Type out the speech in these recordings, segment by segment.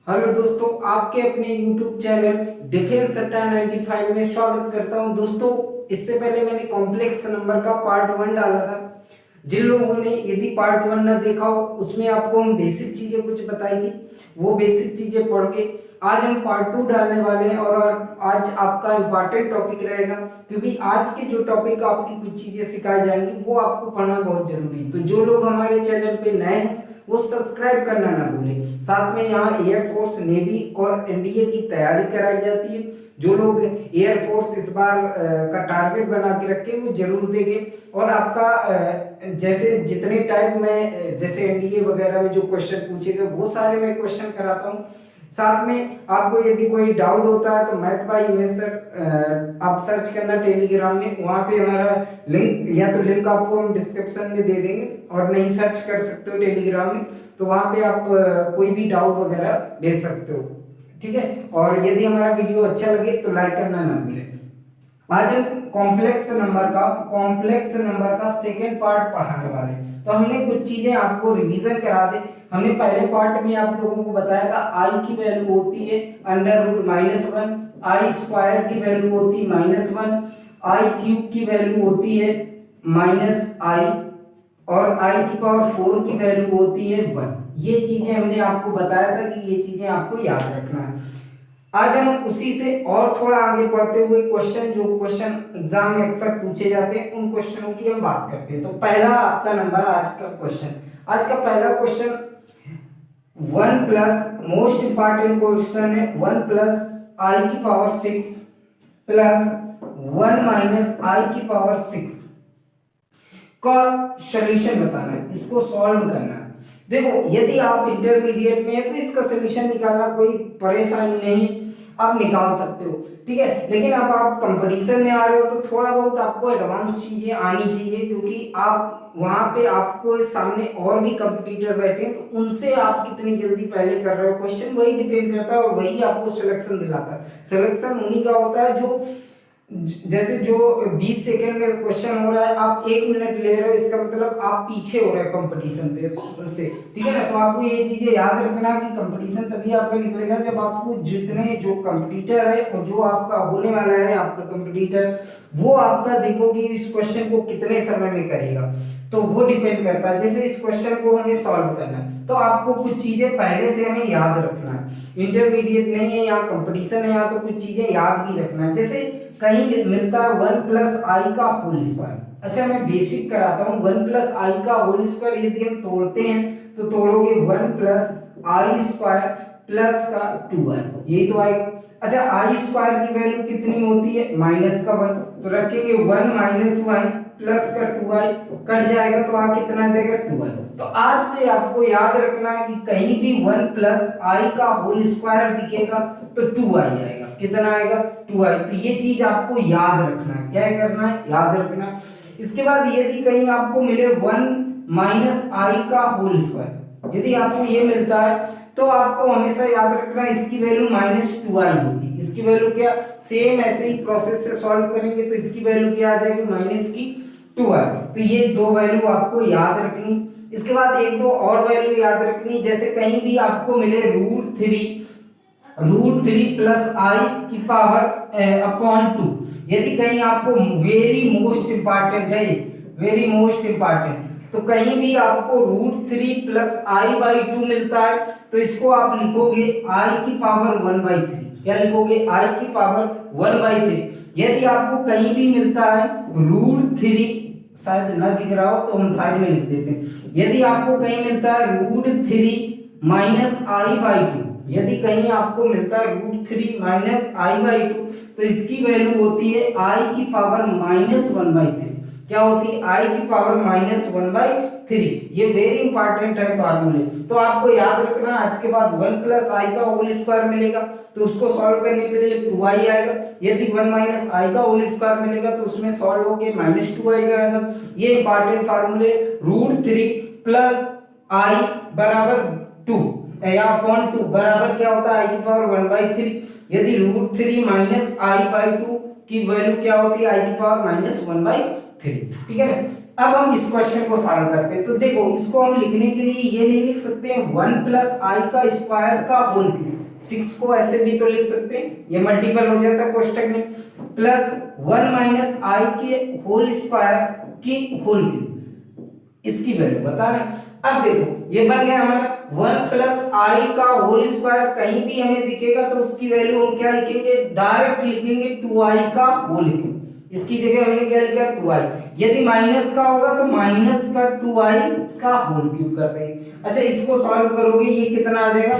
Hello दोस्तों, आपके अपने YouTube चैनल डिफेंस अड्डा 95 में स्वागत करता हूं। दोस्तों, इससे पहले मैंने कॉम्प्लेक्स नंबर का पार्ट 1 डाला था। जिन लोगों ने यदि पार्ट 1 ना देखा हो, उसमें आपको हम बेसिक चीजें कुछ बताई थी। वो बेसिक चीजें पढ़ के आज हम पार्ट 2 डालने वाले हैं और आज आपका इम्पॉर्टेंट टॉपिक रहेगा, क्योंकि आज के जो टॉपिक आपकी कुछ चीजें सिखाई जाएंगी वो आपको पढ़ना बहुत जरूरी है। तो जो लोग हमारे चैनल पे नए हैं वो सब्सक्राइब करना ना भूलें। साथ में यहाँ एयरफोर्स, नेवी और एनडीए की तैयारी कराई जाती है। जो लोग एयरफोर्स इस बार का टारगेट बना के रखे वो जरूर देखें। और आपका जैसे जितने टाइप में जैसे एनडीए वगैरह में जो क्वेश्चन पूछे गए वो सारे मैं क्वेश्चन कराता हूँ। साथ में आपको यदि कोई डाउट होता है तो मैथ बाय इमेज सर आप सर्च करना टेलीग्राम में, वहां पे हमारा लिंक या तो लिंक आपको हम डिस्क्रिप्शन में दे देंगे और नहीं सर्च कर सकते हो टेलीग्राम में, तो वहां पे आप कोई भी डाउट वगैरह भेज सकते हो। ठीक है, और यदि हमारा वीडियो अच्छा लगे तो लाइक करना ना भूलें। आज हम कॉम्प्लेक्स नंबर का सेकंड पार्ट पढ़ाने वाले हैं। तो हमने कुछ चीजें आपको रिवीजन करा दे। हमने पहले पार्ट में आप लोगों को बताया था आई की वैल्यू होती है √-1, आई स्क्वायर की वैल्यू होती है -1, आई क्यूब की वैल्यू होती है -i और आई की पावर 4 की वैल्यू होती है 1। ये चीजें हमने आपको बताया था कि ये चीजें आपको याद रखना है। आज हम उसी से और थोड़ा आगे बढ़ते हुए जो क्वेश्चन एग्जाम में अक्सर पूछे जाते हैं उन क्वेश्चनों की हम बात करते हैं। तो पहला आपका नंबर आज का पहला question 1 plus most important question है 1 प्लस आई की पावर 6 प्लस 1 माइनस आई की पावर 6 का सॉल्यूशन बताना है, इसको सॉल्व करना है। देखो, यदि आप इंटरमीडिएट में है तो इसका सॉल्यूशन निकालना कोई परेशानी नहीं, आप निकाल सकते हो। ठीक है, लेकिन अब आप कंपटीशन में आ रहे हो तो थोड़ा बहुत आपको एडवांस चीजें आनी चाहिए, क्योंकि आप वहां पे आपको सामने और भी कंपटीटर बैठे हैं, तो उनसे आप कितनी जल्दी पहले कर रहे हो क्वेश्चन वही डिपेंड करता है और वही आपको सिलेक्शन दिलाता है। सिलेक्शन उन्हीं का होता है जो जैसे जो 20 सेकंड में क्वेश्चन हो रहा है आप 1 मिनट ले रहे हो, इसका मतलब आप पीछे हो रहे हैं कंपटीशन पे से। ठीक है ना, तो आपको ये चीजें याद रखना कि कंपटीशन तभी आपका निकलेगा जब आपको जितने जो कंपटीटर है और जो आपका होने वाला है आपका कंपटीटर, वो आपका देखो कि इस क्वेश्चन को कितने समय में करेगा, तो वो डिपेंड करता है। जैसे इस क्वेश्चन को हमें सॉल्व करना है तो आपको कुछ चीजें पहले से हमें याद रखना है। इंटरमीडिएट नहीं है, यहाँ कंपटीशन है, यहाँ तो कुछ चीजें याद भी रखना है। जैसे कहीं मिलता है 1 प्लस आई का होल स्क्वायर। अच्छा, मैं बेसिक कराता हूँ। 1 प्लस आई का होल स्क्वायर यदि हम तोड़ते हैं तो तोड़ोगे 1 प्लस आई स्क्वायर प्लस का 2i, यही तो आएगा। अच्छा, आई स्क्वायर की वैल्यू कितनी होती है -1, तो रखेंगे 1 - 1 प्लस का 2i, कट जाएगा तो आ कितना आ जाएगा 2i। तो आज से आपको याद रखना है कि कहीं भी 1 प्लस आई का होल स्क्वायर दिखेगा तो 2i आएगा। कितना आएगा 2i। तो ये चीज आपको याद रखना है। क्या करना है, याद रखना है। इसके बाद यदि कहीं आपको मिले 1 माइनस आई का होल स्क्वायर, यदि आपको ये मिलता है तो आपको हमेशा याद रखना है इसकी वैल्यू -2i होगी। इसकी वैल्यू क्या, सेम ऐसे ही प्रोसेस से सॉल्व करेंगे तो इसकी वैल्यू क्या आ जाएगी -2i। तो ये दो वैल्यू आपको याद रखनी। इसके बाद एक दो और वैल्यू याद रखनी, जैसे कहीं भी आपको मिले √3 प्लस आई की पावर अपॉन 2, यदि कहीं आपको वेरी मोस्ट इंपॉर्टेंट तो कहीं भी आपको √3 प्लस i/2 मिलता है तो इसको आप लिखोगे i की पावर 1/3। क्या लिखोगे, i की पावर 1/3। यदि आपको कहीं भी मिलता है √3, शायद ना दिख रहा हो तो हम साइड में लिख देते हैं। यदि आपको कहीं मिलता है √3 माइनस i/2, यदि कहीं आपको मिलता है √3 - i/2 तो इसकी वैल्यू होती है i की पावर -1/3। क्या होती है, i की पावर -1/3। ये वेरी इंपॉर्टेंट है फार्मूले। तो आपको याद रखना, आज के बाद 1 प्लस आई का होल स्क्वायर मिलेगा तो उसको सॉल्व करने के लिए 2i आएगा। यदि 1 माइनस आई का होल स्क्वायर मिलेगा तो उसमें सॉल्व होके -2i आएगा। ये इंपॉर्टेंट फार्मूले √3 प्लस आई बराबर 2 या अपॉन 2 बराबर क्या होता है, i की पावर 1/3। यदि √3 माइनस i/2 की वैल्यू क्या होती है, i की पावर -1/3। ठीक है ना। अब हम इस क्वेश्चन को सॉल्व करते हैं। तो देखो, इसको हम लिखने के लिए ये नहीं लिख सकते हैं 1 प्लस आई का स्क्वायर का होल क्यूब, 6 को ऐसे भी तो लिख सकते हैं, ये मल्टीपल हो जाता है कोष्टक में, प्लस 1 माइनस आई के होल स्क्वायर की होल क्यूब, इसकी वैल्यू बता रहे हैं। अब देखो ये बन गया हमारा 1 प्लस आई का होल स्क्वायर, कहीं भी हमें दिखेगा तो उसकी वैल्यू हम क्या लिखेंगे, डायरेक्ट लिखेंगे 2i का होल क्यूब, इसकी जगह हमने क्या लिखा 2i, यदि माइनस का होगा तो माइनस का 2i का होल क्यूब कर देंगे। अच्छा इसको सॉल्व करोगे ये कितना आ जाएगा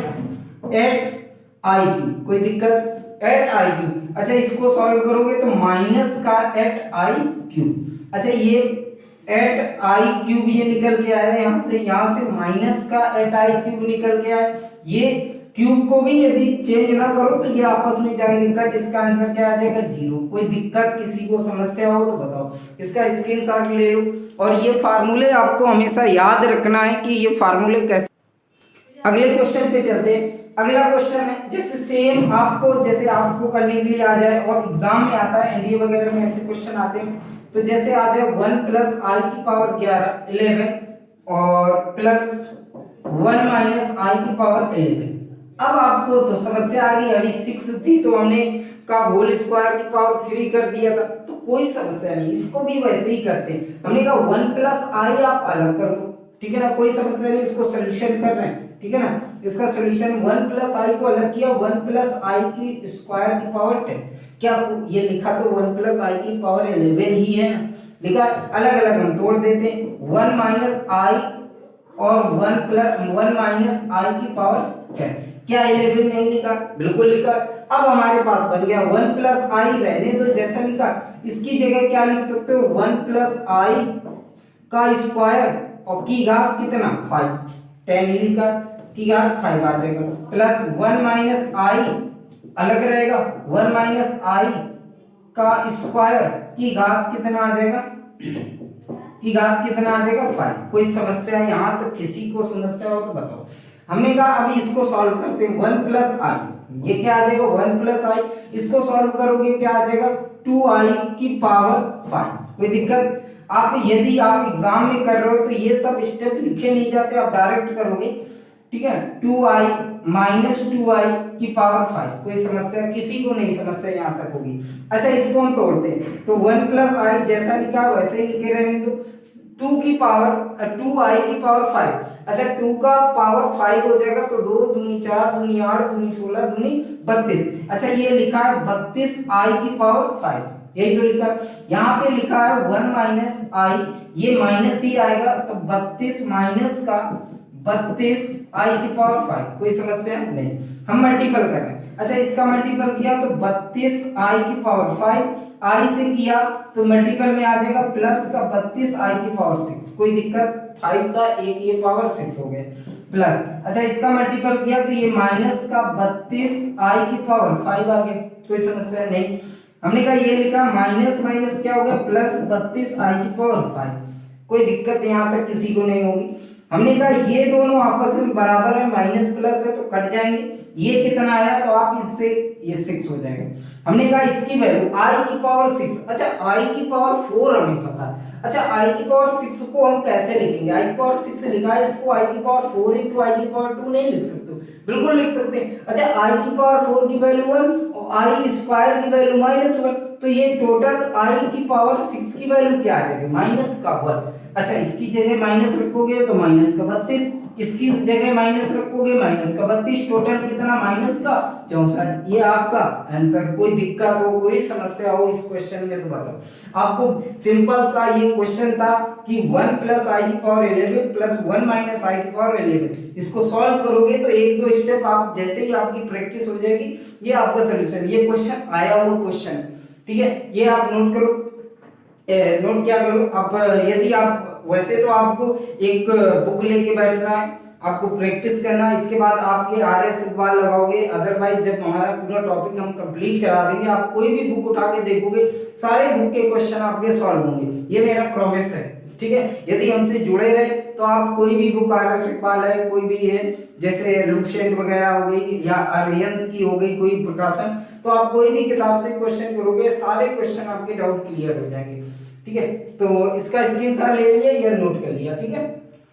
8i क्यूब, कोई दिक्कत 8i क्यूब। अच्छा इसको सॉल्व करोगे तो माइनस का 8i क्यूब, अच्छा ये 8i क्यूब ये निकल के आया यहाँ से माइनस का 8i क्यूब निकल के आया, ये क्यूब को भी यदि चेंज ना करो तो ये आपस में जाएंगे कट, इसका आंसर क्या आ जाएगा 0। कोई दिक्कत किसी को समस्या हो तो बताओ, इसका स्क्रीनशॉट ले लो। और ये फार्मूले आपको हमेशा याद रखना है कि ये फार्मूले कैसे। अगले क्वेश्चन पे चलते हैं। अगला क्वेश्चन है जैसे सेम आपको जैसे आपको करने के लिए आ जाए और एग्जाम में आता है, एनडीए वगैरह में ऐसे क्वेश्चन आते हैं, तो जैसे आ जाए 1 प्लस आई की पावर 11 और प्लस 1 माइनस आई की पावर 11। अब आपको तो समस्या आ गई, अभी 6 थी तो हमने का होल स्क्वायर की पावर 3 कर दिया था, तो कोई समस्या नहीं, इसको भी वैसे ही करते हैं। हमने कहा 1 प्लस आई आप अलग कर दो, ठीक है ना, कोई समस्या नहीं, इसको सोल्यूशन कर रहे हैं, ठीक है ना। इसका सोल्यूशन 1 प्लस आई को अलग किया, 1 प्लस आई की स्क्वायर की पावर 10, क्या ये लिखा तो 1 प्लस आई की पावर 11 ही है ना, लिखा अलग अलग हम तोड़ देते हैं, 1 माइनस आई और 1 माइनस आई की पावर 10, क्या 11 नहीं लिखा, बिल्कुल लिखा। अब हमारे पास बन गया 1 प्लस आई, रहने दो जैसा लिखा, इसकी जगह क्या लिख सकते हो 1 प्लस आई का स्क्वायर और की घात कितना 5, 10 ही लिखा, की घात 5 आ जाएगा, प्लस 1 माइनस आई अलग रहेगा, 1 माइनस आई का स्क्वायर की घात कितना आ जाएगा, की घात कितना आ जाएगा 5। कोई समस्या है यहाँ तक, किसी को समस्या हो तो बताओ। हमने कहा अभी इसको सॉल्व करते हैं, 1 प्लस आई, ये क्या आ जाएगा 1 प्लस आई, इसको सॉल्व करोगे क्या आ जाएगा 2i की पावर 5। कोई दिक्कत, आप यदि आप एग्जाम में कर रहे हो तो ये सब स्टेप लिखे नहीं जाते, आप डायरेक्ट करोगे, ठीक है। 2i माइनस 2i की पावर 5, कोई समस्या किसी को नहीं, समस्या यहाँ तक होगी। अच्छा इसको हम तोड़ते हैं, तो 1 प्लस आई जैसा लिखा वैसे ही लिखे रहने दो, 2 की पावर 2i की पावर 5, अच्छा 2 का पावर 5 हो जाएगा तो 2 दूनी 4 दूनी 8 दूनी 16 दूनी 32, अच्छा ये लिखा है 32i की पावर 5, यही तो लिखा। यहाँ पे लिखा है 1 माइनस आई, ये माइनस ही आएगा तो 32 माइनस का 32i की पावर 5, कोई समस्या नहीं, हम मल्टीपल कर रहे हैं। अच्छा इसका मल्टीपल किया तो 32i की पावर 5, i से किया तो मल्टीपल में आ जाएगा प्लस का 32i की पावर 6, कोई दिक्कत, 5 का एक ये पावर 6 हो गया प्लस, अच्छा इसका मल्टीपल किया तो ये माइनस का 32i की पावर 5 आ गया, कोई समस्या नहीं। हमने कहा ये लिखा माइनस माइनस क्या हो गया प्लस 32i की पावर 5, कोई दिक्कत यहाँ तक किसी को नहीं होगी। हमने कहा ये दोनों आपस में बराबर है, माइनस प्लस है तो कट जाएंगे, ये कितना आया तो आप इससे ये 6 हो जाएगा। हमने कहा इसकी वैल्यू i की पावर 6, अच्छा i की पावर 4 हमें पता है, अच्छा i की पावर 6 को हम कैसे लिखेंगे, i की पावर 6 लिखा है, इसको i की पावर 4 इंटू i की पावर 2 नहीं लिख सकते, बिल्कुल लिख सकते हैं। अच्छा i की पावर 4 की वैल्यू 1 और i स्क्वायर की वैल्यू -1, तो ये टोटल i की पावर 6 की वैल्यू क्या आ जाएगी -1। अच्छा इसकी जगह माइनस रखोगे तो माइनस का 32, इसकी जगह माइनस रखोगे माइनस का 32, टोटल कितना माइनस का 64, ये आपका आंसर। कोई दिक्कत हो कोई समस्या हो इस क्वेश्चन में तो बताओ। आपको सिंपल सा ये क्वेश्चन था कि 1 प्लस आई की पावर 11 प्लस 1 माइनस आई की पावर 11, इसको सॉल्व करोगे तो एक दो स्टेप आप जैसे ही आपकी प्रैक्टिस हो जाएगी ये आपका सोल्यूशन, ये क्वेश्चन आया हुआ क्वेश्चन, ठीक है, ये आप नोट करो। नोट क्या करो आप, यदि आप वैसे तो आपको एक बुक लेके बैठना है, आपको प्रैक्टिस करना है, इसके बाद आपके RS इकबाल लगाओगे, अदरवाइज जब हमारा पूरा टॉपिक हम कंप्लीट करा देंगे आप कोई भी बुक उठा के देखोगे सारे बुक के क्वेश्चन आपके सॉल्व होंगे, ये मेरा प्रॉमिस है, ठीक है। यदि हमसे जुड़े रहे तो आप कोई भी बुक RS इकबाल है, कोई भी है जैसे लुसेंट वगैरह हो गई या अरिहंत की हो गई कोई प्रकाशन, तो आप कोई भी किताब से क्वेश्चन करोगे सारे क्वेश्चन आपके डाउट क्लियर हो जाएंगे, ठीक है। तो इसका स्क्रीनशॉट ले लिया या नोट कर लिया, ठीक है।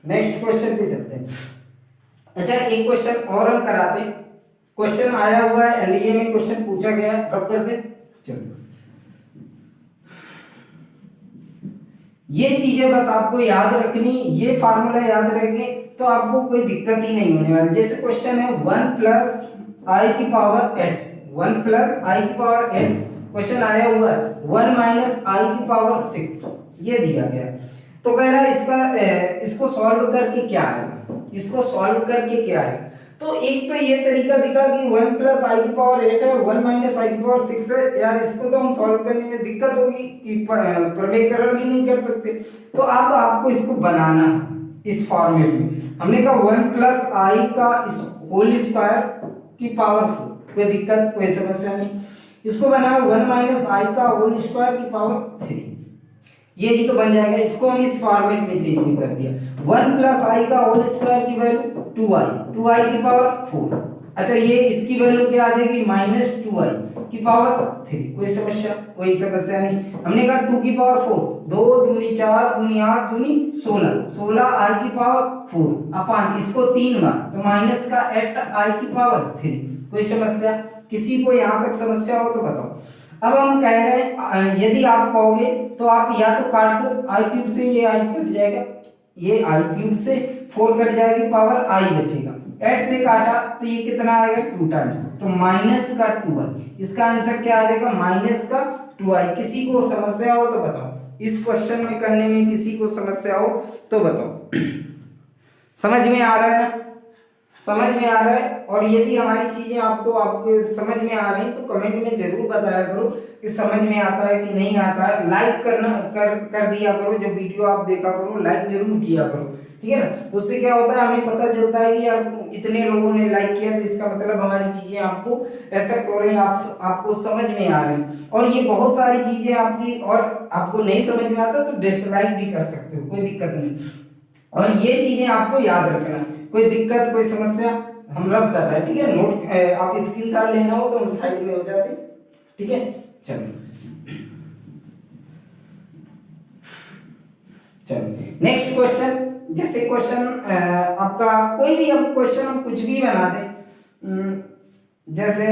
नेक्स्ट क्वेश्चन पे चलते हैं। अच्छा एक क्वेश्चन और हम कराते हैं, क्वेश्चन आया हुआ है, एनडीए में क्वेश्चन पूछा गया है, अब कर दे। चलो ये चीजें बस आपको याद रखनी, ये फार्मूला याद रखेंगे तो आपको कोई दिक्कत ही नहीं होने वाली। जैसे क्वेश्चन है 1 प्लस आई की पावर 8, 1 प्लस आई की पावर 8 क्वेश्चन आया हुआ है, 1 माइनस आई की पावर 6 ये दिया गया। तो कह रहा है इसको सॉल्व करके क्या आएगा, इसको सॉल्व करके क्या आएगा। तो एक तो ये तरीका दिखा कि 1 प्लस आई की पावर 8 है और 1 माइनस आई की पावर 6 है। यार इसको तो हम सॉल्व करने में दिक्कत होगी कि प्रमेयकरण भी नहीं कर सकते। तो अब आपको इसको बनाना है इस फॉर्मेट में। हमने कहा 1 प्लस आई का होल स्क्वायर की पावर 4, कोई दिक्कत कोई समस्या नहीं। इसको बनाओ 1 माइनस आई का होल स्क्वायर की पावर 3, ये ही तो बन जाएगा। इसको हम इस फॉर्मेट में चेंज कर दिया, 1 प्लस आई का होल स्क्वायर की वैल्यू 2i की पावर 4। अच्छा ये इसकी वैल्यू क्या आ जाएगी, माइनस 2i की पावर 3, कोई समस्या नहीं। हमने कहा 2 की पावर 4, 2 दूनी 4 दूनी 8 दूनी 16, 16i की पावर 4 अपान इसको 3 बार तो माइनस का 8i की पावर 3, कोई समस्या। किसी को यहां तक समस्या हो तो बताओ। अब हम कह रहे हैं यदि आप कहोगे तो आप या तो काट दो, आई क्यूब से ये आई कट जाएगा, ये आई क्यूब से 4 कट जाएगी, पावर आई बचेगा। 8 से काटा तो ये कितना आएगा 2 टाइम्स, तो माइनस का 2i। इसका आंसर क्या आ जाएगा, माइनस का 2i। किसी को समस्या हो तो बताओ, इस क्वेश्चन में करने में किसी को समस्या हो तो बताओ। समझ में आ रहा है ना, समझ में आ रहा है। और यदि हमारी चीजें आपको समझ में आ रही तो कमेंट में जरूर बताया करो कि समझ में आता है कि नहीं आता है। लाइक कर दिया करो, जब वीडियो आप देखा करो लाइक जरूर किया करो, ठीक है ना। उससे क्या होता है, हमें पता चलता है कि यार इतने लोगों ने लाइक किया, तो इसका मतलब हमारी चीजें आपको एक्सेप्ट हो रही हैं, आपको समझ में आ रही हैं। और ये बहुत सारी चीजें आपकी और आपको नहीं समझ में आता तो डिसलाइक भी कर सकते हो, कोई दिक्कत नहीं। और ये चीजें आपको याद रखना, कोई दिक्कत कोई समस्या हम रब कर रहे हैं, ठीक है। नोट आप स्क्रीनशॉट लेना हो तो हम साइड में हो जाते, ठीक है। चलिए नेक्स्ट क्वेश्चन। जैसे क्वेश्चन आपका कोई भी हम क्वेश्चन हम कुछ भी बना दें, जैसे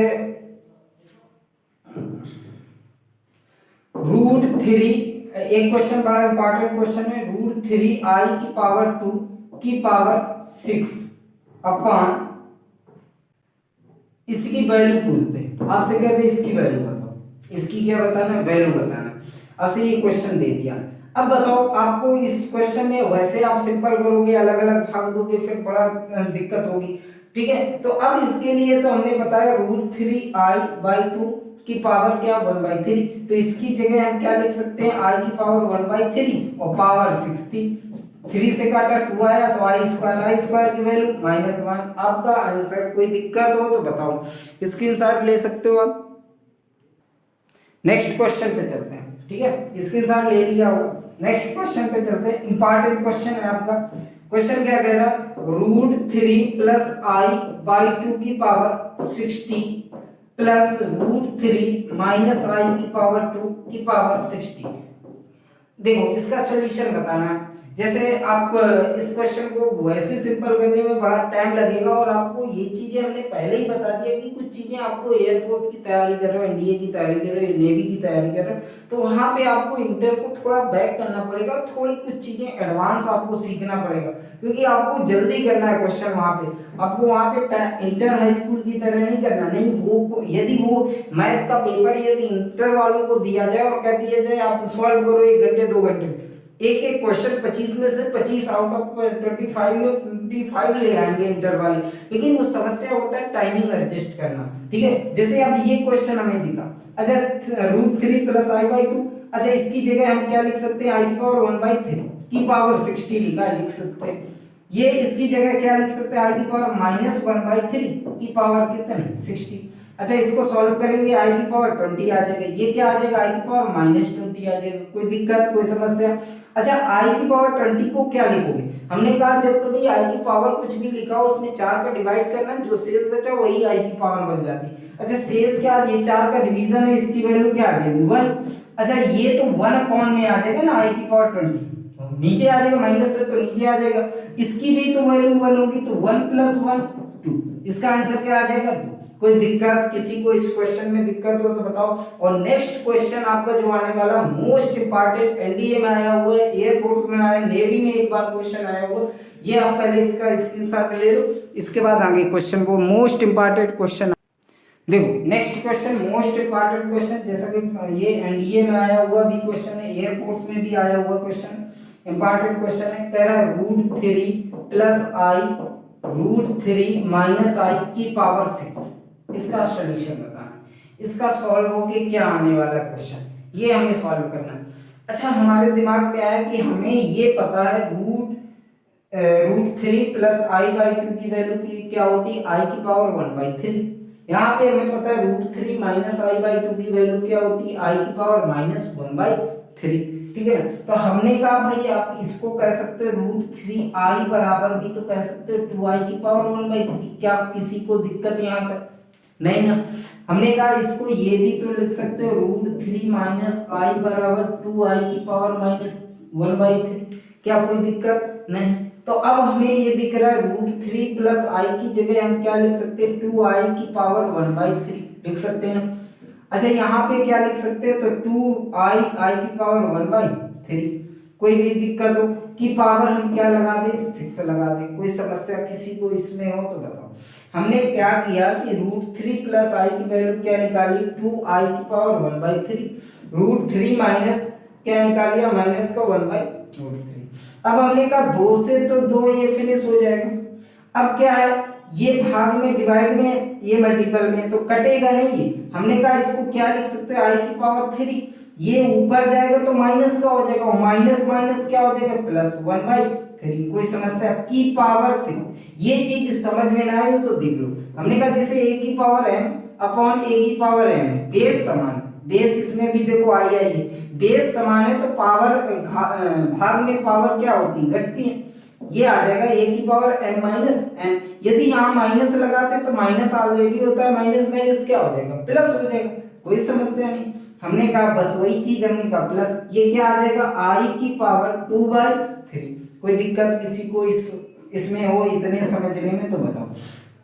√3, एक क्वेश्चन बड़ा इंपॉर्टेंट क्वेश्चन है, √3i की पावर 2 की पावर 6 अपॉन इसकी वैल्यू पूछ दे। आपसे कहते हैं इसकी वैल्यू बताओ, इसकी क्या बताना, वैल्यू बताना। आपसे ये क्वेश्चन दे दिया, अब बताओ आपको इस क्वेश्चन में वैसे आप सिंपल करोगे, अलग अलग भाग दोगे, फिर बड़ा दिक्कत होगी, ठीक है। तो अब इसके लिए तो हमने बताया √3i/2 की पावर क्या 1/3, तो इसकी जगह हम क्या लिख सकते हैं, i की पावर 1/3 और पावर 6 थी, 3 से काटा 2 आया तो i स्क्वायर की वैल्यू -1। आपका आंसर, कोई दिक्कत हो तो बताओ, स्क्रीनशॉट ले सकते हो आप। नेक्स्ट क्वेश्चन पे चलते हैं, ठीक है, स्क्रीनशॉट ले लिया होगा। नेक्स्ट क्वेश्चन पे चलते हैं, इंपॉर्टेंट क्वेश्चन है आपका। क्वेश्चन क्या कह रहा है, √3 + i/2 की पावर 60 प्लस √3 - i की पावर 2 की पावर 60। देखो इसका सॉल्यूशन बताना है। जैसे आप इस क्वेश्चन को वैसे सिंपल करने में बड़ा टाइम लगेगा, और आपको ये चीजें हमने पहले ही बता दिया कि कुछ चीजें आपको एयरफोर्स की तैयारी कर रहे हो, एनडीए की तैयारी कर रहे हो, नेवी की तैयारी कर रहे हो, तो वहां पे आपको इंटर को थोड़ा बैक करना पड़ेगा, थोड़ी कुछ चीजें एडवांस आपको सीखना पड़ेगा, क्योंकि आपको जल्दी करना है क्वेश्चन। वहां पे आपको वहां पे इंटर हाई स्कूल की तरह नहीं करना, नहीं वो यदि वो मैथ का पेपर यदि इंटर वालों को दिया जाए और कह दिया जाए आप सॉल्व करो 1 घंटे 2 घंटे, एक क्वेश्चन 25 में से 25 आउट ऑफ 25 में 25 ले आएंगे इंटर वाले, लेकिन वो समस्या होता है टाइमिंग एडजस्ट करना, ठीक है। जैसे अब ये क्वेश्चन हमें दिखा, अच्छा √3 + i/2, अच्छा इसकी जगह हम क्या लिख सकते हैं, i की पावर 1/3 की पावर 60 लिखा लिख सकते हैं। ये इसकी जगह क्या लिख सकते हैं, i की पावर -1/3 की पावर कितनी 60। अच्छा इसको सॉल्व करेंगे, i की पावर 20 आ जाएगा, ये क्या आ जाएगा, i की पावर -20 आ जाएगा, कोई दिक्कत कोई समस्या। अच्छा i की पावर 20 को क्या लिखोगे, हमने कहा जब कभी i की पावर कुछ भी लिखा हो उसमें 4 का डिवाइड करना, जो शेष बचा वही i की पावर बन जाती। अच्छा शेष क्या, ये 4 का डिवीजन है, इसकी वैल्यू क्या आ जाएगी 1। अच्छा ये तो 1 में आ जाएगा ना, i की पावर 20 नीचे आ जाएगा, माइनस है तो नीचे आ जाएगा, इसकी भी तो वैल्यू 1 होगी, तो 1 + 1 2, इसका आंसर क्या आ जाएगा 2। कोई दिक्कत किसी को इस क्वेश्चन में दिक्कत हो तो बताओ। और नेक्स्ट क्वेश्चन आपका जो आने वाला मोस्ट इंपॉर्टेंट, एनडीए में आया हुआ है, एयरफोर्स में आया, नेवी में एक बार क्वेश्चन आया हुआ है, ये आप पहले इसका स्क्रीनशॉट ले लो, इसके बाद आगे क्वेश्चन को मोस्ट इंपॉर्टेंट क्वेश्चन। देखो next question most important question, जैसा कि ये एनडीए में आया हुआ भी क्वेश्चन है, एयरफोर्स में भी आया हुआ क्वेश्चन, इंपॉर्टेंट क्वेश्चन है। कह रहा है √3 प्लस आई √3 माइनस आई की पावर 6, इसका सॉल्यूशन बताना। इसका सॉल्व होके क्या आने वाला क्वेश्चन, ये हमें सॉल्व करना है। अच्छा, हमारे दिमाग में आया कि हमें ये पता है √3 प्लस आई बाई 2 की वैल्यू की क्या होती है, आई की पावर 1/3। यहाँ पे हमें पता है √3 माइनस आई बाई 2 की वैल्यू क्या होती है, आई की पावर -1/3। ठीक है ना, तो हमने कहा भाई आप इसको कह सकते हो √3i बराबर भी तो कह सकते हो 2i की पावर 1/3। क्या किसी को दिक्कत यहाँ तक नहीं ना। हमने कहा इसको ये भी तो लिख सकते हो √3 माइनस आई बराबर 2i की पावर -1/3। क्या कोई दिक्कत नहीं। तो अब हमें ये दिख रहा है √3 प्लस आई की जगह हम क्या लिख सकते हैं, 2i की पावर 1/3 लिख सकते हैं। अच्छा, यहाँ पे क्या लिख सकते हैं, तो 2i की पावर 1/3। कोई भी दिक्कत हो कि पावर हम क्या लगा दें, 6 लगा दें। कोई समस्या किसी को इसमें हो तो बताओ। हमने क्या किया कि √3 प्लस आई की वैल्यू क्या निकाली, 2i की पावर 1/3। √3 माइनस क्या निकालिया, माइनस का 1/3। अब हमने कहा 2 से तो 2 ये फिनिश हो जाएगा। अब क्या है, ये भाग में डिवाइड में, ये मल्टीपल में, तो कटेगा नहीं ये। हमने कहा इसको क्या लिख सकते हैं, आई की पावर 3। ये ऊपर जाएगा तो माइनस का हो जाएगा, माइनस माइनस क्या हो जाएगा, +1/3। कोई समस्या की पावर 6। ये चीज समझ में ना आए तो देख लो। हमने कहा जैसे a की पावर m अपॉन a की पावर m, बेस समान, बेस इसमें भी देखो आई आई है, बेस समान है तो पावर भाग में पावर क्या होती है, घटती है। ये आ जाएगा a की पावर m माइनस n। यदि यहाँ माइनस लगाते तो माइनस ऑलरेडी होता है, माइनस माइनस क्या हो जाएगा, प्लस हो जाएगा। कोई समस्या नहीं। हमने कहा बस वही चीज हमने कहा प्लस, ये क्या आ जाएगा, i की पावर 2/3। कोई दिक्कत किसी को इसमें हो इतने समझने में तो बताओ।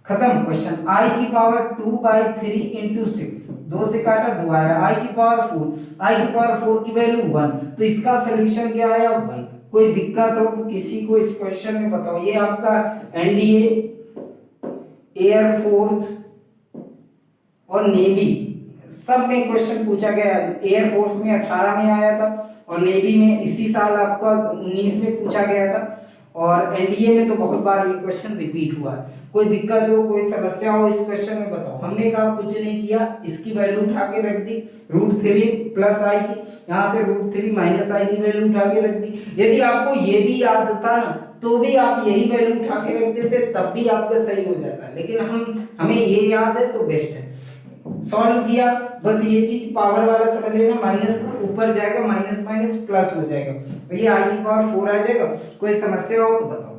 खत्म क्वेश्चन। i की पावर 2/3 इंटू 6, 2 से काटा 2 आया, i की पावर 4, i की पावर 4 की वैल्यू 1, तो इसका सोल्यूशन क्या आया, 1। कोई दिक्कत हो किसी को इस क्वेश्चन में बताओ। ये आपका एनडीए, एयरफोर्स और नेवी सब में क्वेश्चन पूछा गया। एयरफोर्स में 18 में आया था और नेवी में इसी साल आपका 19 में पूछा गया था, और एनडीए में तो बहुत बार ये क्वेश्चन रिपीट हुआ है। कोई दिक्कत हो कोई समस्या हो इस क्वेश्चन में बताओ। हमने कहा कुछ नहीं किया, इसकी वैल्यू उठा के रख दी √3 प्लस आई की, यहाँ से √3 माइनस आई की वैल्यू उठा के रख दी। यदि आपको ये भी याद था ना तो भी आप यही वैल्यू उठा के रख देते, तब भी आपका सही हो जाता। लेकिन हमें ये याद है तो बेस्ट है। सॉल्व किया, बस ये चीज पावर वाला समझ लेना, माइनस ऊपर जाएगा, माइनस माइनस प्लस हो जाएगा, तो ये आई की पावर 4 आ जाएगा। कोई समस्या हो तो बताओ,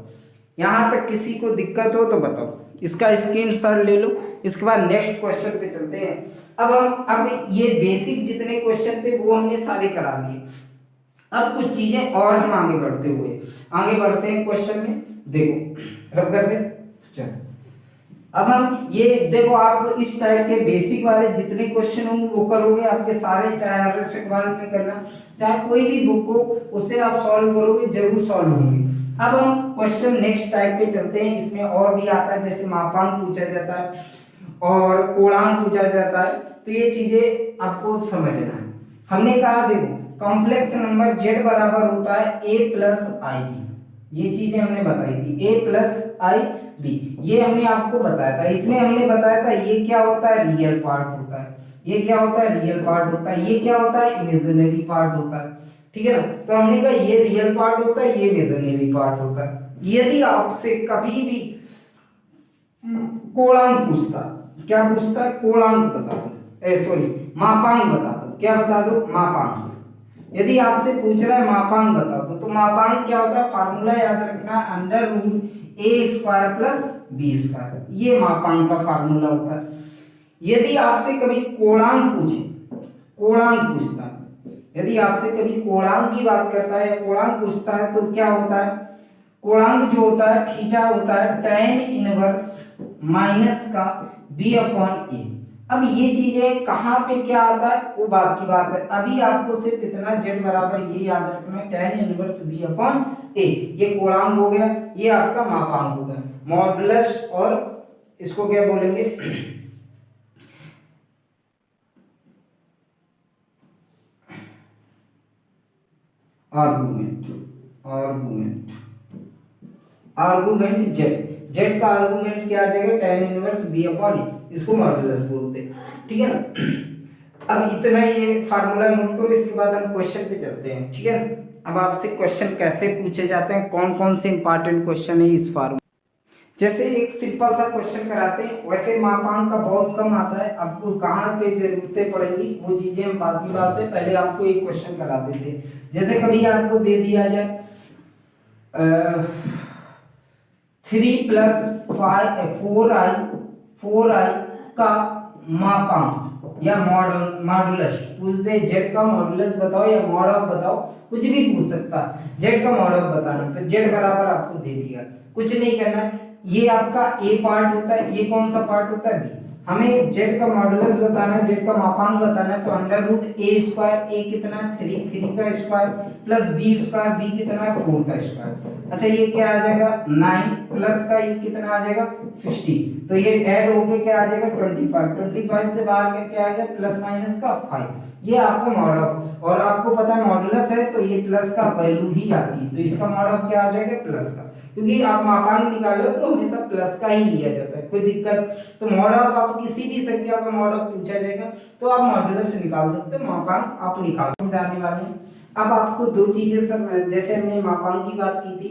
यहां तक किसी को दिक्कत हो तो बताओ। इसका स्क्रीनशॉट ले लो। इसके बाद नेक्स्ट क्वेश्चन पे चलते हैं। अब ये बेसिक जितने क्वेश्चन थे वो हमने सारे करा दिए। अब कुछ चीजें और हम आगे बढ़ते हैं क्वेश्चन में। देखो रब कर दे, चलो अब हम ये देखो, आप इस टाइप के बेसिक वाले जितने क्वेश्चन होंगे वो करोगे, आपके सारे, चाहे आदर्श अखबार में करना चाहे कोई भी बुक हो, उससे आप सॉल्व करोगे, जरूर सॉल्व होंगे। अब हम क्वेश्चन नेक्स्ट टाइप पे चलते हैं। इसमें और भी आता है, जैसे मापांक पूछा जाता है और कोणांक पूछा जाता है, तो ये चीजें आपको समझना है। हमने कहा देखो कॉम्प्लेक्स नंबर z बराबर होता है a प्लस आई बी, ये चीजें हमने बताई थी, a प्लस आई बी, ये हमने आपको बताया था। इसमें हमने बताया था ये क्या होता है, रियल पार्ट होता है, ये क्या होता है, रियल पार्ट होता है, ये क्या होता है, इमेजिनरी पार्ट होता है। ठीक है ना, तो हमने कहा ये रियल पार्ट होता है, ये इमेजिनरी पार्ट होता है। यदि आपसे कभी भी कोणांक पूछता, क्या पूछता है, कोणांक बता दो, सॉरी मापांक बता दो, क्या बता दो, मापांक। यदि आपसे पूछ रहा है मापांक बता दो, तो मापांक क्या होता है, फार्मूला याद रखना, √a² प्लस b², ये मापांक का फार्मूला होता है। यदि आपसे कभी कोणांक पूछे, कोणांक पूछता है, यदि आपसे कभी कोणांक की बात करता है या कोणांक पूछता है, तो क्या होता है, कोणांक जो होता है थीटा होता है tan इनवर्स माइनस का b अपॉन ए। अब ये चीजें कहाँ पे क्या आता है वो बात की बात है। अभी आपको सिर्फ इतना z बराबर ये याद रखना tan इनवर्स b अपॉन ए। ये कोणांक हो गया, ये आपका मापांक हो गया, मॉडुलस और इसको क्या बोलेंगे आर्गुमेंट जेड का आर्गुमेंट क्या आ जाएगा tan इनवर्स b अपॉन ए, इसको मॉडुलस बोलते हैं, ठीक है ना। अब इतना ये फार्मूला नोट करो, इसके बाद हम क्वेश्चन पे चलते हैं, ठीक है। अब आपसे क्वेश्चन कैसे पूछे जाते हैं, कौन कौन से इंपॉर्टेंट क्वेश्चन है इस फार्मूला। जैसे एक सिंपल सा क्वेश्चन कराते हैं, वैसे मापांक का बहुत कम आता है, आपको कहाँ पे जरूरतें पड़ेंगी वो चीजें हम बाद की बात है, पहले आपको एक क्वेश्चन कराते थे। जैसे कभी आपको दे दिया जाए 3 + 4i का मापांक या मॉडुलस पूछ दे, जेड का मॉडुलस बताओ या मॉड ऑफ बताओ, कुछ भी पूछ सकता है, जेड का मॉड ऑफ बताना, तो जेड बराबर आपको दे दिया, कुछ नहीं करना। ये आपका ए पार्ट होता है, ये कौन सा पार्ट होता है बी। हमें जेड का मॉडुलस बताना है, जेड का मापांक बताना है, तो √a², ए कितना 3 का स्क्वायर प्लस b², b कितना है 4 का स्क्वायर। अच्छा ये क्या आ जाएगा 9 प्लस का ये कितना आ जाएगा 60, तो ये ऐड होके क्या आ जाएगा 25 से बाहर का क्या आएगा प्लस माइनस का 5। ये आपका मॉड ऑफ, और आपको पता है मॉडुलस है तो ये प्लस का वैल्यू ही आती है, तो इसका मॉड ऑफ क्या आ जाएगा प्लस का, क्योंकि आप मापांक निकालो तो हमेशा प्लस का ही लिया जाता है, कोई दिक्कत। तो मॉड ऑफ आप किसी भी संख्या का मॉड ऑफ पूछा जाएगा तो आप मॉडुलस निकाल सकते हो, मापांक आप निकाल समझाने वाले हैं। अब आपको दो चीजें सब, जैसे हमने मापांक की बात की थी,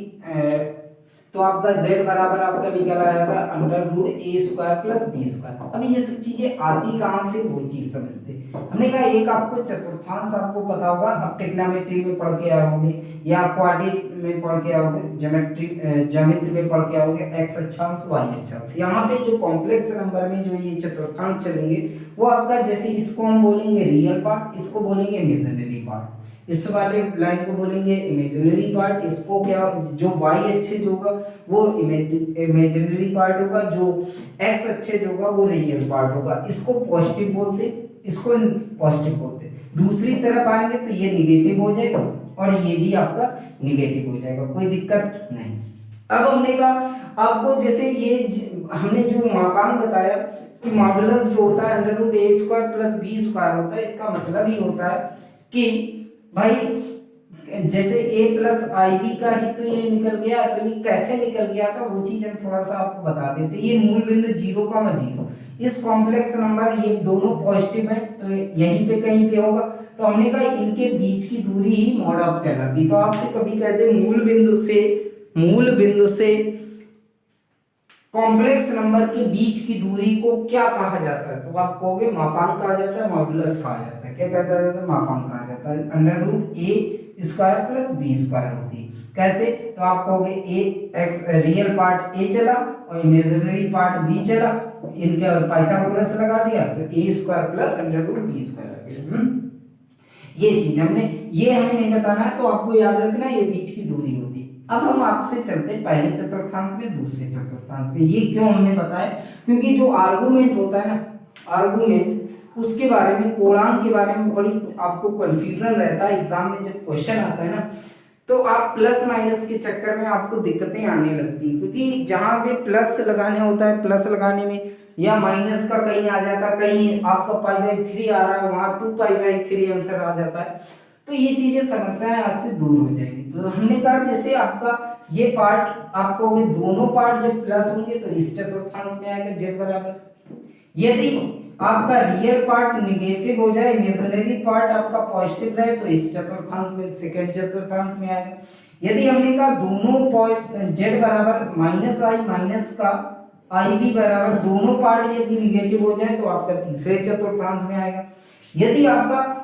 तो आपका z बराबर आपका निकल आया था √a² प्लस b²। अब ये सब चीजें आती कहाँ से वो चीज समझते। हमने कहा एक आपको चतुर्थांश आपको पता होगा, अब ट्रिग्नोमेट्री में पढ़ के आए होंगे या क्वाड्रेटिक में पढ़ के आओगे, ज्योमेट्री में पढ़ के आओगे, x अक्षांश y अक्षांश। यहाँ पे जो कॉम्प्लेक्स नंबर में जो ये चतुर्थांश चलेंगे वो आपका, जैसे इसको हम बोलेंगे रियल पार्ट, इसको बोलेंगे इमेजिनरी पार्ट, इस वाले लाइन को बोलेंगे इमेजिनरी पार्ट, इसको क्या जो y अक्षेज होगा वो इमेजिनरी पार्ट होगा, जो x अक्षेज होगा वो रियल पार्ट होगा। इसको पॉजिटिव बोलते, इसको पॉजिटिव बोलते। दूसरी तरफ आएंगे तो ये निगेटिव हो जाएगा और ये भी आपका निगेटिव हो जाएगा, कोई दिक्कत नहीं। अब हमने कहा आपको, जैसे ये हमने जो मापांक बताया कि मॉडुलस जो होता है √a² प्लस b² होता है, इसका मतलब ही होता है कि भाई जैसे a प्लस ib का ही तो ये निकल गया, तो ये कैसे निकल गया था वो चीज हम थोड़ा सा आपको बता देते। ये मूल बिंदु 0,0, इस कॉम्प्लेक्स नंबर ये दोनों पॉजिटिव है तो यहीं पे कहीं पे होगा, तो हमने कहा इनके बीच की दूरी ही मॉड ऑफ कहलाती। तो आपसे कभी कहते मूल बिंदु से कॉम्प्लेक्स नंबर के बीच की दूरी को क्या कहा जाता है, तो आप कहोगे मापांक कहा जाता है, मॉडुलस कहा जाता है। क्या कहता है, मापांक कहा जाता है, √a² प्लस b² होती है। कैसे, तो आप कहोगे a रियल पार्ट a चला और इमेजिनरी पार्ट b चला, इनके पाइथागोरस लगा दिया तो a² प्लस √b²। ये चीज हमें नहीं बताना है, तो आपको याद रखना ये बीच की दूरी होती है। अब हम आपसे चलते हैं पहले चतुर्थांश में, दूसरे चतुर्थांश में। ये क्यों हमने बताया, क्योंकि जो आर्गुमेंट होता है ना, आर्गुमेंट उसके बारे में, कोणांक के बारे में बड़ी आपको कंफ्यूजन रहता है। एग्जाम में जब क्वेश्चन आता है ना तो आप प्लस माइनस के चक्कर में आपको दिक्कतें आने लगती है, क्योंकि जहां पे प्लस लगाने होता है, प्लस लगाने में या माइनस का कहीं आ जाता है, कहीं आपका π/3 आ रहा है, वहां 2π/3 आंसर आ जाता है, तो ये चीजें समस्याएं आज से दूर हो जाएंगी। तो हमने कहा जैसे आपका ये पार्ट आपको दोनों पार्ट जब प्लस होंगे तो इस चतुर्थांश में आएगा z बराबर। यदि आपका रियल पार्ट निगेटिव हो जाए, इमेजिनरी पार्ट आपका पॉजिटिव रहे, तो इस चतुर्थांश में, सेकंड चतुर्थांश में आएगा। यदि हमने कहा दोनों पॉइंट z बराबर -i माइनस का ib बराबर, दोनों पार्ट यदि निगेटिव हो जाए तो आपका तीसरे चतुर्थांश में आएगा। यदि आपका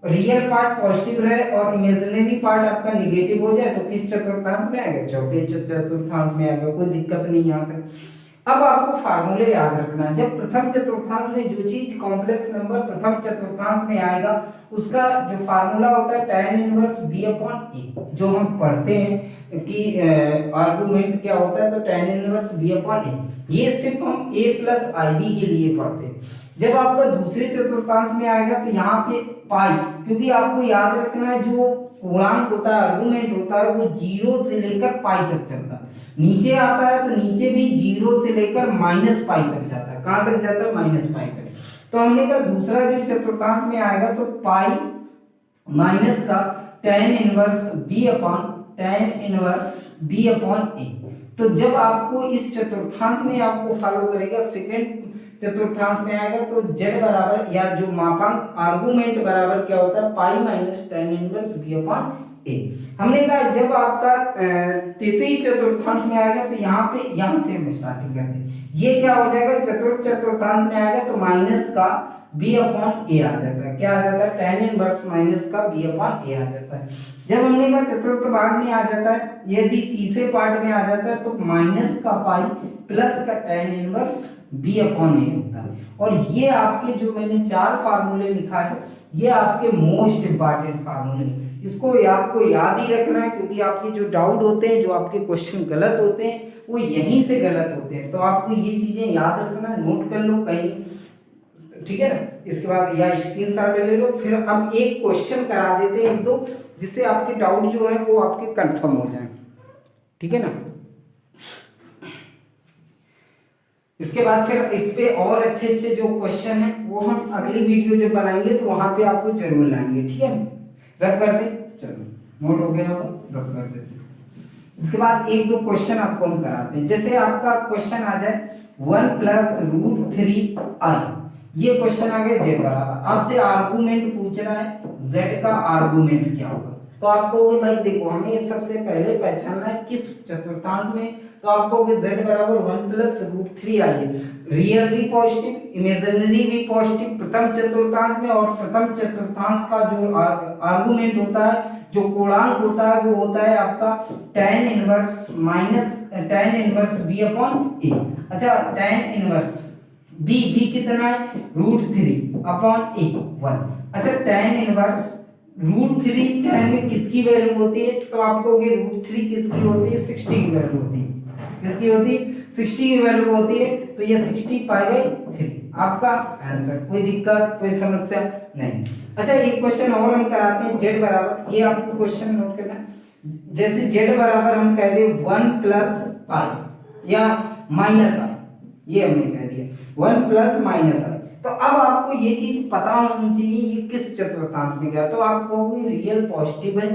रियल पार्ट पॉजिटिव रहे और इमेजिनरी पार्ट आपका निगेटिव हो जाए तो किस चतुर्थांश में आएगा, चौथे चतुर्थांश में आएगा, कोई दिक्कत नहीं आता। अब आपको फार्मूले याद रखना है। जब प्रथम चतुर्थांश में जो चीज कॉम्प्लेक्स नंबर प्रथम चतुर्थांश में आएगा उसका जो फार्मूला होता है tan inverse b upon a, जो हम पढ़ते हैं कि आर्गुमेंट क्या होता है, तो tan inverse b upon a, ये सिर्फ हम a प्लस ib के लिए पढ़ते हैं। जब आपका दूसरे चतुर्थांश में आएगा तो यहाँ पे पाई, क्योंकि आपको याद रखना है जो पूर्णांक होता है, आर्गुमेंट होता है, वो 0 से लेकर पाई तक चलता है। नीचे आता है तो नीचे भी 0 से लेकर माइनस पाई तक जाता है। कहां तक जाता है? माइनस पाई तक। तो हमने कहा दूसरा जो चतुर्थांश में आएगा तो पाई माइनस का tan inverse b upon a। तो जब आपको इस चतुर्थांश में आपको फॉलो करेगा, सेकंड चतुर्थांश में आएगा तो z बराबर या जो मापांक आर्गुमेंट बराबर क्या होता है, pi minus tan inverse b upon a। हमने कहा जब आपका तृतीय चतुर्थांश में आएगा तो यहाँ से हम स्टार्टिंग करते हैं। ये क्या हो जाएगा, चतुर्थांश में आएगा तो माइनस का b अपॉन a आ जाता है। क्या आ जाता है? tan इनवर्स माइनस का b अपॉन a आ जाता है। जब हमने कहा चतुर्थ भाग में आ जाता है, यदि तीसरे पार्ट में आ जाता है तो माइनस का पाई प्लस का tan inverse b upon a होता है। और ये आपके जो मैंने 4 फार्मूले लिखा है, ये आपके मोस्ट इंपॉर्टेंट फार्मूले, इसको आपको याद ही रखना है, क्योंकि आपके जो डाउट होते हैं, जो आपके क्वेश्चन गलत होते हैं, वो यहीं से गलत होते हैं। तो आपको ये चीजें याद रखना, नोट कर लो कहीं, ठीक है ना। इसके बाद या स्क्रीनशॉट ले लो। फिर हम एक क्वेश्चन करा देते हैं, एक दो, जिससे आपके डाउट जो है वो आपके कंफर्म हो जाए, ठीक है ना। इसके बाद फिर इस पे और अच्छे अच्छे जो क्वेश्चन है वो हम अगली वीडियो जब बनाएंगे तो वहां पे आपको जरूर लाएंगे, ठीक है। रब कर दे, चलो नोट हो गया हो, रब कर देते। इसके बाद एक दो क्वेश्चन आपको हम कराते हैं। जैसे आपका क्वेश्चन आ जाए 1 प्लस रूट 3i, ये क्वेश्चन आ गया z बराबर। आपसे आर्गुमेंट पूछ रहा है, z का आर्गुमेंट क्या होगा। तो आपको भाई देखो, हमें सबसे पहले पहचानना है किस चतुर्थांश में। तो आपको z बराबर 1 प्लस रूट 3i, रियल भी पॉजिटिव, इमेजिनरी भी पॉजिटिव, प्रथम चतुर्थांश में। और प्रथम चतुर्थांश का जो आर्गुमेंट होता है, जो कोणांक होता है, वो होता है आपका tan inverse b upon a। अच्छा, tan इनवर्स b कितना है, रूट 3 अपॉन a 1। अच्छा, tan इनवर्स रूट 3 tan में किसकी वैल्यू होती है, तो आपको ये रूट 3 किसकी होती है, 60 की वैल्यू होती है। किसकी होती है? 60 की वैल्यू होती है। तो ये 60 पाई बाई 3 आपका आंसर। कोई दिक्कत, कोई समस्या नहीं। अच्छा, एक क्वेश्चन और हम कराते हैं, z बराबर, ये आपको क्वेश्चन नोट करना है। जैसे z बराबर हम कह दे 1 प्लस i या माइनस i, ये हमने कह दिया 1 प्लस माइनस i। तो अब आपको ये चीज पता होनी चाहिए ये किस चतुर्थांश में गया। तो आपको रियल पॉजिटिव है,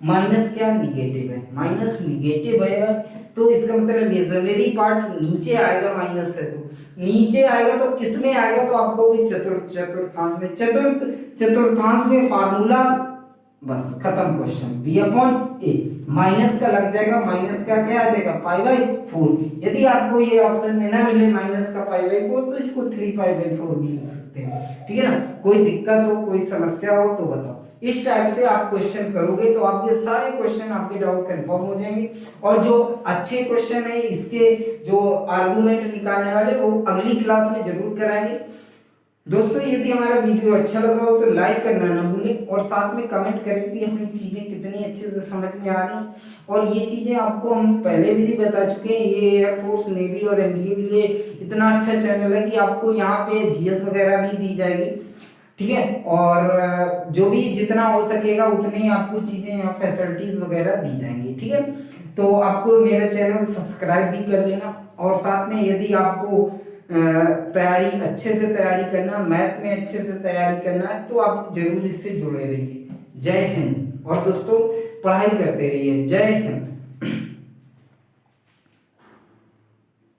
माइनस क्या निगेटिव है, माइनस निगेटिव है, तो इसका मतलब इमेजिनरी पार्ट नीचे आएगा, माइनस है तो नीचे आएगा। तो किस में आएगा, तो आपको चतुर्थांश में, चतुर्थांश में फार्मूला, बस खत्म question, b upon a। Minus का लग जाएगा, माइनस का क्या आ जाएगा, पाई बाई 4। यदि आपको ये ऑप्शन में ना मिले माइनस का पाई बाई 4, तो इसको 3 पाई बाई 4 भी लिख सकते हैं, ठीक है ना। कोई दिक्कत हो, कोई समस्या हो तो बताओ। इस टाइप से आप क्वेश्चन करोगे तो आपके सारे क्वेश्चन, आपके डाउट कंफर्म हो जाएंगे। और जो अच्छे क्वेश्चन है, इसके जो आर्गुमेंट निकालने वाले, वो अगली क्लास में जरूर कराएंगे। दोस्तों, यदि हमारा वीडियो अच्छा लगा हो तो लाइक करना ना भूलें, और साथ में कमेंट करें कि हमें चीजें कितनी अच्छे से समझ में आ रही। और ये चीजें आपको हम पहले भी बता चुके हैं, ये एयरफोर्स, नेवी और एनडीए के लिए इतना अच्छा चैनल है कि आपको यहाँ पे जीएस वगैरह भी दी जाएगी, ठीक है। और जो भी जितना हो सकेगा उतनी आपको चीजें यहाँ फैसिलिटीज वगैरह दी जाएंगी, ठीक है। तो आपको मेरा चैनल सब्सक्राइब भी कर लेना। और साथ में यदि आपको तैयारी अच्छे से तैयारी करना, मैथ में अच्छे से तैयारी करना है, तो आप जरूर इससे जुड़े रहिए। जय हिंद। और दोस्तों, पढ़ाई करते रहिए। जय हिंद।